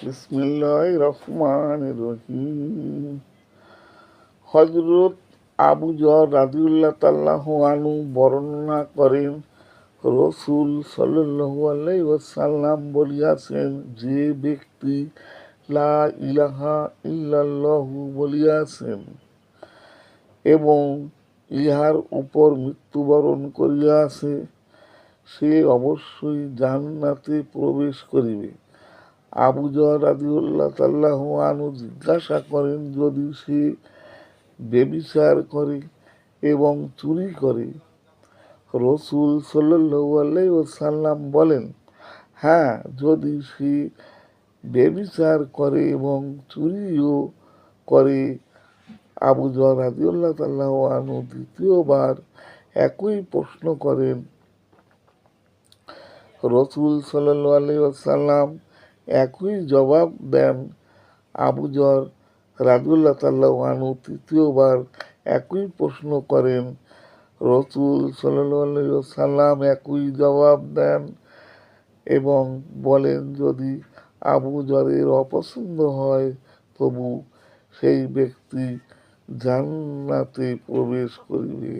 বিসমিল্লাহির রহমানির রহিম। হযরত আবু যর রাদিয়াল্লাহু তাআলাহু আনহু বর্ণনা করেন, রাসূল সাল্লাল্লাহু আলাইহি ওয়াসাল্লাম বলিয়াছেন, যে ব্যক্তি লা ইলাহা ইল্লাল্লাহু বলিয়াছেন এবং ইহার উপর মৃত্যুবরণ করিয়াছে, সে অবশ্যই জান্নাতে প্রবেশ করিবে। আবু যর রাদিয়াল্লাহু তাআলাহু আনহু জিজ্ঞাসা করেন, যদি সে ব্যভিচার করে এবং চুরি করে? রাসূল সাল্লাল্লাহু আলাইহি ওয়াসাল্লাম বলেন, হ্যাঁ, যদি সে ব্যভিচার করে এবং চুরিও করে। আবু যর রাদিয়াল্লাহু তাআলাহু আনহু দ্বিতীয়বার একই প্রশ্ন করেন। রাসূল সাল্লাল্লাহু আলাইহি ওয়াসাল্লাম একই জবাব দেন। আবু যর রাদিয়াল্লাহু তাআলাহু আনহু তৃতীয়বার একই প্রশ্ন করেন। রাসূল সাল্লাল্লাহু আলাইহি ওয়াসাল্লাম একই জবাব দেন এবং বলেন, যদি আবু যরের অপছন্দ হয় তবু সেই ব্যক্তি জান্নাতে প্রবেশ করিবে।